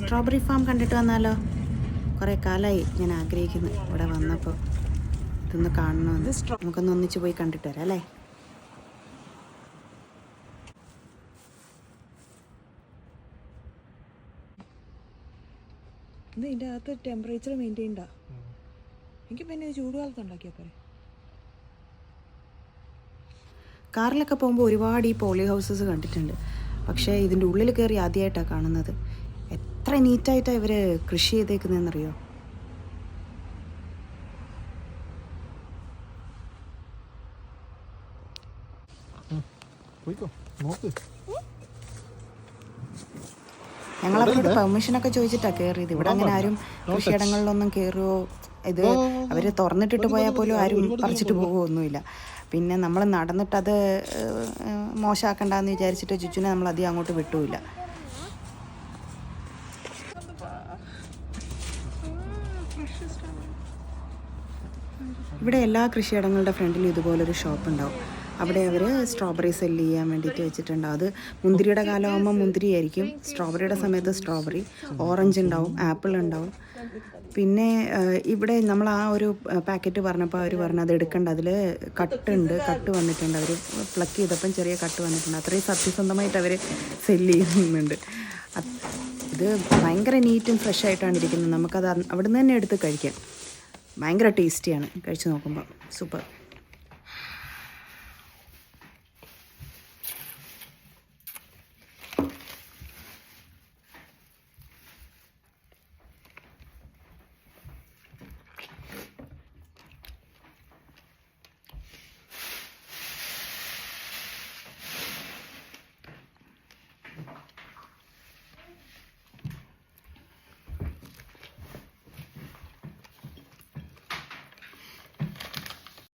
Strawberry farm കണ്ടിട്ട് വന്നാലോ? കുറേ കാലമായി ഞാൻ ആഗ്രഹിക്കുന്നു ഇവിടെ വന്നപ്പോൾ ഇതൊന്ന് കാണണമെന്ന്. നമുക്കൊന്ന് ഒന്നിച്ച് പോയി കണ്ടിട്ട് വരാം അല്ലേ? ഇതിൻ്റെ അകത്ത് ടെമ്പറേച്ചർ മെയിൻറ്റെയിൻഡാ. എനിക്ക് പിന്നെ ചൂടുകാലത്ത് ഉണ്ടാക്കിയാൽ പോരെ. കാറിലൊക്കെ പോകുമ്പോൾ ഒരുപാട് ഈ പോളി ഹൗസസ് കണ്ടിട്ടുണ്ട്. പക്ഷേ ഇതിൻ്റെ ഉള്ളിൽ കയറി ആദ്യമായിട്ടാണ് കാണുന്നത്. എത്ര നീറ്റായിട്ടാണ് ഇവർ കൃഷി ചെയ്തേക്കുന്നതെന്നറിയോ? ഞങ്ങളവരോട് പെർമിഷനൊക്കെ ചോദിച്ചിട്ടാണ് കയറിയത്. ഇവിടെ അങ്ങനെ ആരും കൃഷിയിടങ്ങളിലൊന്നും കയറുമോ, ഇത് അവർ തുറന്നിട്ടിട്ട് പോയാൽ പോലും ആരും പറിച്ചിട്ട് പോകുമൊന്നുമില്ല. പിന്നെ നമ്മൾ നടന്നിട്ടത് മോശമാക്കണ്ടെന്ന് വിചാരിച്ചിട്ട് ചുറ്റിനെ നമ്മൾ അധികം അങ്ങോട്ട് വിട്ടുമില്ല. ഇവിടെ എല്ലാ കൃഷിയിടങ്ങളുടെ ഫ്രണ്ടിലും ഇതുപോലൊരു ഷോപ്പ് ഉണ്ടാവും. അവിടെ അവർ സ്ട്രോബെറി സെല്ല് ചെയ്യാൻ വേണ്ടിയിട്ട് വെച്ചിട്ടുണ്ടാവും. അത് മുന്തിരിയുടെ കാലമാകുമ്പോൾ മുന്തിരി ആയിരിക്കും, സ്ട്രോബെറിയുടെ സമയത്ത് സ്ട്രോബെറി, ഓറഞ്ച് ഉണ്ടാവും, ആപ്പിൾ ഉണ്ടാവും. പിന്നെ ഇവിടെ നമ്മൾ ആ ഒരു പാക്കറ്റ് പറഞ്ഞപ്പോൾ അവർ പറഞ്ഞു അത് എടുക്കേണ്ട, അതിൽ കട്ട് വന്നിട്ടുണ്ട്. അവർ പ്ലക്ക് ചെയ്തപ്പം ചെറിയ കട്ട് വന്നിട്ടുണ്ട്. അത്രയും സത്യസന്ധമായിട്ട് അവർ സെല്ല് ചെയ്യുന്നുണ്ട്. ഇത് ഭയങ്കര നീറ്റും ഫ്രഷ് ആയിട്ടാണ് ഇരിക്കുന്നത്. നമുക്കത് അവിടെ നിന്ന് തന്നെ എടുത്ത് കഴിക്കാം. ഭയങ്കര ടേസ്റ്റിയാണ് കഴിച്ച് നോക്കുമ്പോൾ. സൂപ്പർ.